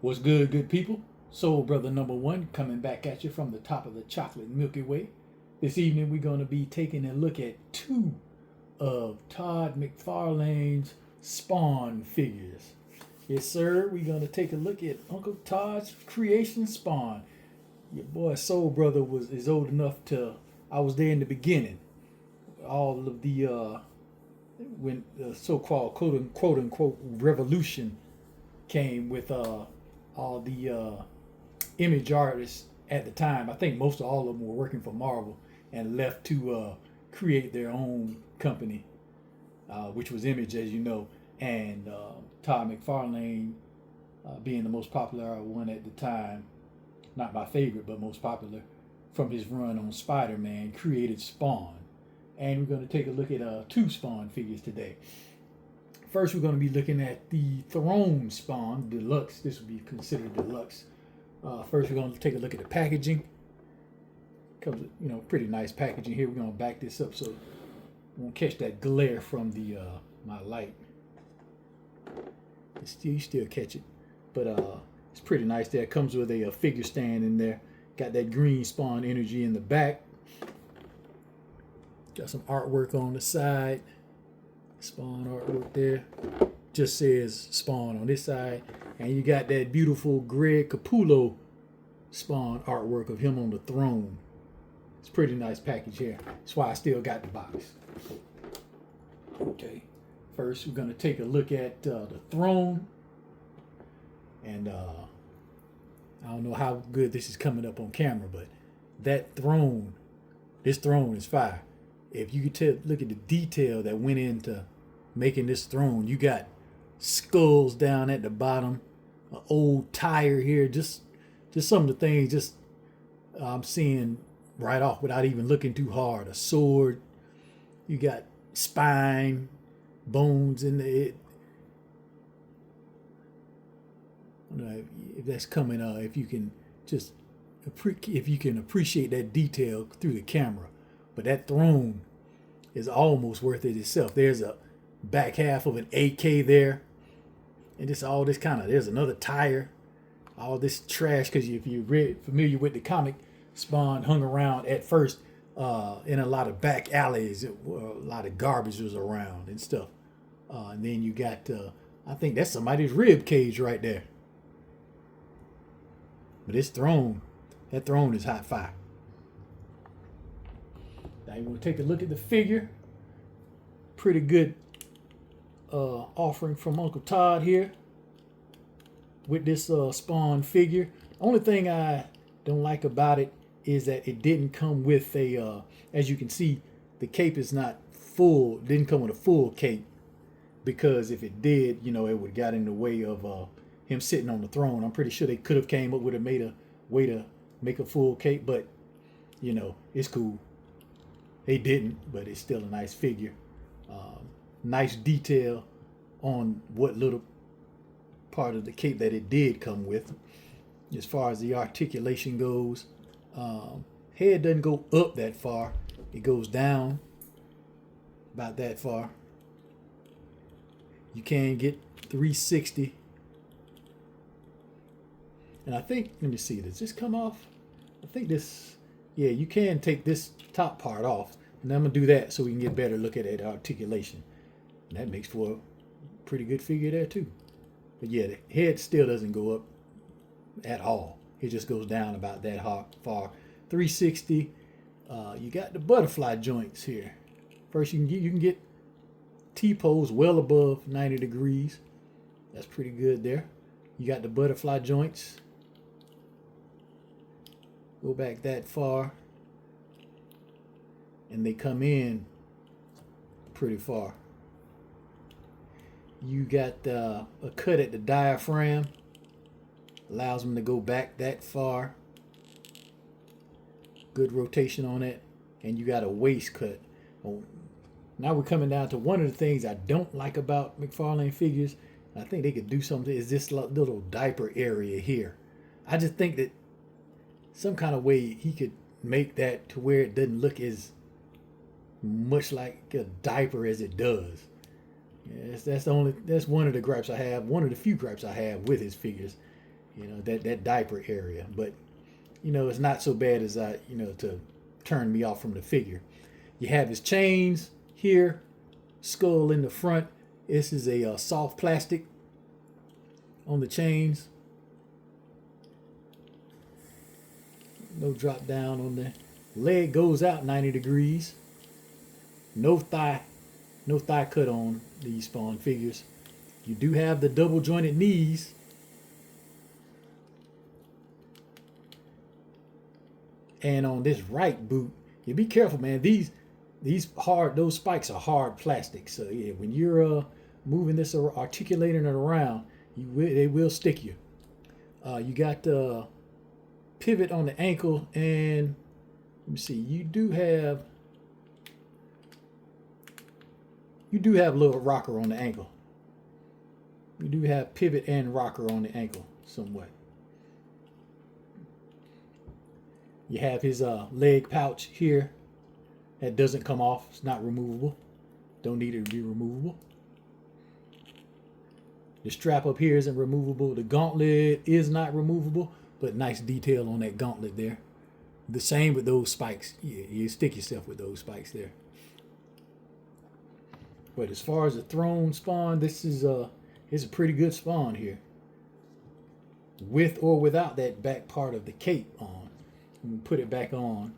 What's good, good people? Soul Brother number one coming back at you from the top of the chocolate Milky Way. This evening we're going to be taking a look at two of Todd McFarlane's Spawn figures. Yes, sir, we're going to take a look at Uncle Todd's creation Spawn. Your boy Soul Brother is old enough to, I was there in the beginning. All of the, when the so-called quote unquote revolution came with all the image artists at the time. I think most of all of them were working for Marvel and left to create their own company, which was Image, as you know. And Todd McFarlane being the most popular one at the time, not my favorite, but most popular from his run on Spider-Man, created Spawn. And we're going to take a look at two Spawn figures today. First, we're going to be looking at the Throne Spawn Deluxe. This would be considered deluxe. First, we're going to take a look at the packaging. Comes with, pretty nice packaging here. We're going to back this up so we won't catch that glare from the my light. You still catch it, but it's pretty nice there. It comes with a figure stand in there. Got that green Spawn energy in the back. Got some artwork on the side. Spawn artwork there. Just says Spawn on this side. And you got that beautiful Greg Capullo Spawn artwork of him on the throne. It's a pretty nice package here. That's why I still got the box. Okay. First, we're going to take a look at the throne. And I don't know how good this is coming up on camera, but that throne, this throne is fire. If you could look at the detail that went into making this throne, you got skulls down at the bottom, an old tire here, just some of the things I'm seeing right off without even looking too hard. A sword, you got spine, bones in it. I don't know if that's coming. If you can appreciate that detail through the camera. But that throne is almost worth it itself. There's a back half of an AK there. And there's another tire. All this trash, because if you're familiar with the comic, Spawn hung around at first in a lot of back alleys. A lot of garbage was around and stuff. And then you got, I think that's somebody's rib cage right there. But that throne is hot fire. Now you want to take a look at the figure. Pretty good offering from Uncle Todd here with this Spawn figure. Only thing I don't like about it is that it didn't come with a, as you can see, the cape is not full. It didn't come with a full cape, because if it did, it would have got in the way of him sitting on the throne. I'm pretty sure they could have came up with a way to make a full cape, but it's cool. They didn't, but it's still a nice figure. Nice detail on what little part of the cape that it did come with. As far as the articulation goes, head doesn't go up that far. It goes down about that far. You can get 360. And I think, let me see, does this come off? I think this, yeah, you can take this top part off. And I'm going to do that so we can get a better look at that articulation. And that makes for a pretty good figure there too. But yeah, the head still doesn't go up at all. It just goes down about that far. 360. You got the butterfly joints here. First, you can get T-pose well above 90 degrees. That's pretty good there. You got the butterfly joints. Go back that far. And they come in pretty far. You got a cut at the diaphragm. Allows them to go back that far. Good rotation on it. And you got a waist cut. Oh, now we're coming down to one of the things I don't like about McFarlane figures. I think they could do something, is this little diaper area here. I just think that some kind of way he could make that to where it doesn't look as much like a diaper as it does. Yes, that's one of the gripes I have. One of the few gripes I have with his figures. You know, that diaper area. But, you know, it's not so bad as to turn me off from the figure. You have his chains here, skull in the front. This is a soft plastic on the chains. No drop down on the leg, goes out 90 degrees. No thigh cut on these Spawn figures. You do have the double jointed knees. And on this right boot, you be careful, man. Those spikes are hard plastic. So yeah, when you're moving this or articulating it around, they will stick you. You got the pivot on the ankle, and let me see. You do have a little rocker on the ankle. You do have pivot and rocker on the ankle somewhat. You have his leg pouch here that doesn't come off. It's not removable. Don't need it to be removable. The strap up here isn't removable. The gauntlet is not removable, but nice detail on that gauntlet there. The same with those spikes. Yeah, you stick yourself with those spikes there. But as far as the throne Spawn, this is a pretty good Spawn here. With or without that back part of the cape on. Put it back on.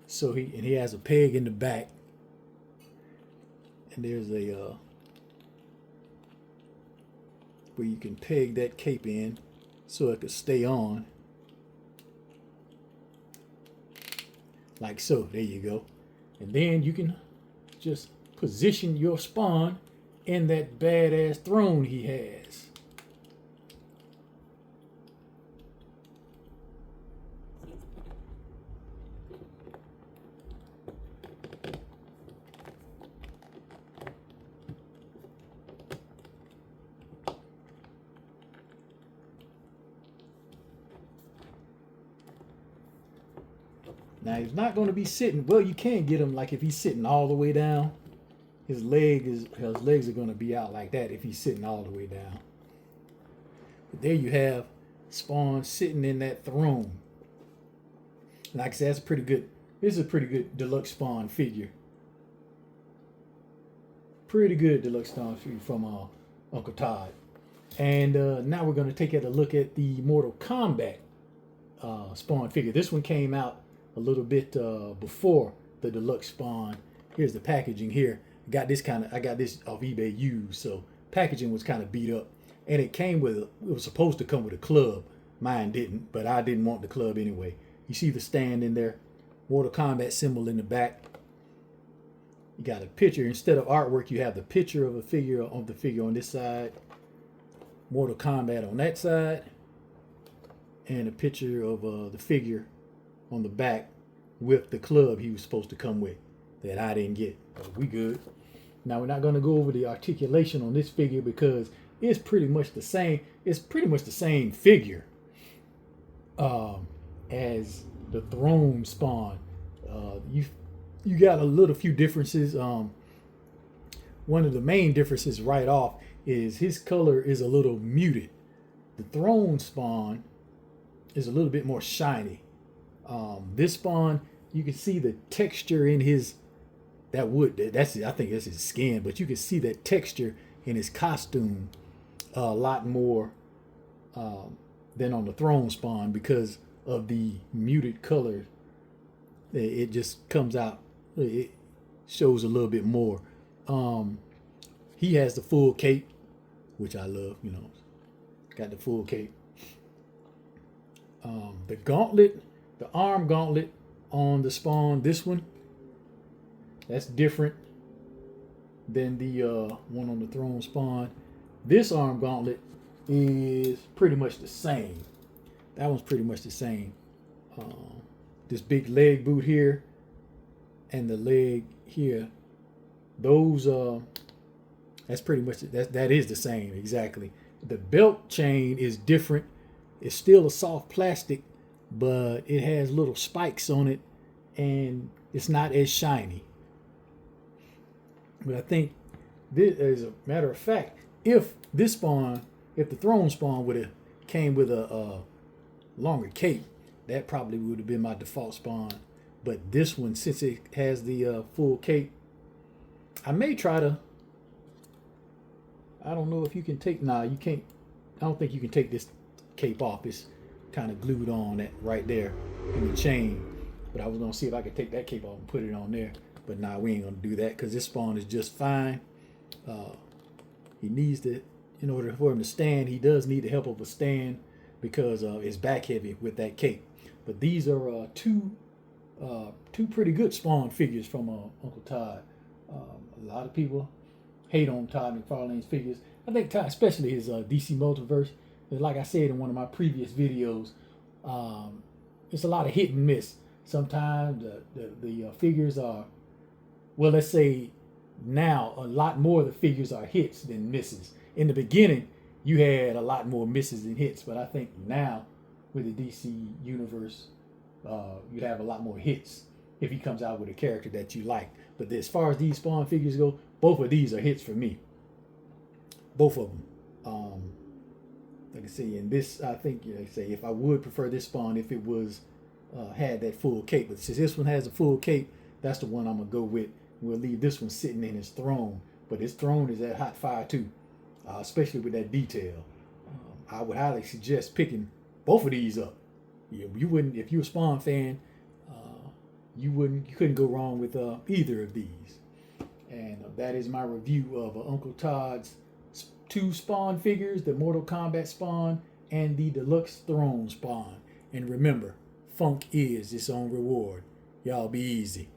So he has a peg in the back. And there's a where you can peg that cape in so it could stay on. Like so. There you go. And then you can just position your Spawn in that badass throne he has. Now he's not going to be sitting. Well, you can get him like if he's sitting all the way down. His legs are going to be out like that if he's sitting all the way down. But there you have Spawn sitting in that throne. Like I said, that's pretty good. This is a pretty good deluxe Spawn figure. Pretty good deluxe Spawn figure from Uncle Todd. And now we're going to take a look at the Mortal Kombat Spawn figure. This one came out a little bit before the deluxe Spawn. Here's the packaging here. I got this off eBay used, so packaging was kind of beat up, and it was supposed to come with a club. Mine didn't, but I didn't want the club anyway. You see the stand in there, Mortal Kombat symbol in the back. You got a picture instead of artwork. You have the picture of the figure on this side, Mortal Kombat on that side, and a picture of the figure on the back with the club he was supposed to come with that I didn't get. But we good. Now we're not going to go over the articulation on this figure because it's pretty much the same. It's pretty much the same figure as the throne Spawn. You got a few differences. One of the main differences right off is his color is a little muted. The throne Spawn is a little bit more shiny. This Spawn, you can see the texture in his I think that's his skin, but you can see that texture in his costume a lot more than on the throne Spawn because of the muted color. It just comes out. It shows a little bit more. He has the full cape, which I love. You know, got the full cape. The gauntlet. The arm gauntlet on the Spawn, this one, that's different than the one on the throne Spawn. This arm gauntlet is pretty much the same. That one's pretty much the same. This big leg boot here and the leg here, those that's pretty much that is the same exactly. The belt chain is different. It's still a soft plastic, but it has little spikes on it and it's not as shiny. But I think this, as a matter of fact, if the throne Spawn would have came with a longer cape, that probably would have been my default spawn. But this one, since it has the full cape, I may try to. I don't know if you can take. Nah, you can't. I don't think you can take this cape off. It's kind of glued on that right there in the chain. But I was gonna see if I could take that cape off and put it on there. But nah, we ain't gonna do that because this spawn is just fine. He needs to, in order for him to stand, he does need the help of a stand because it's back heavy with that cape. But these are two pretty good spawn figures from Uncle Todd. A lot of people hate on Todd McFarlane's figures. I think Todd, especially his DC Multiverse, like I said in one of my previous videos, it's a lot of hit and miss. Sometimes the figures are, well, let's say now a lot more of the figures are hits than misses. In the beginning, you had a lot more misses than hits, but I think now with the DC universe, you'd have a lot more hits if he comes out with a character that you like. But as far as these Spawn figures go, both of these are hits for me. Both of them. Like I say, in this, I think, like I say, if I would prefer this Spawn if it was had that full cape. But since this one has a full cape, that's the one I'm gonna go with. We'll leave this one sitting in his throne, but his throne is at hot fire too, especially with that detail. I would highly suggest picking both of these up. You wouldn't, if you're a Spawn fan, you couldn't go wrong with either of these. And that is my review of Uncle Todd's two Spawn figures, the Mortal Kombat Spawn and the Deluxe Throne Spawn. And remember, funk is its own reward. Y'all be easy.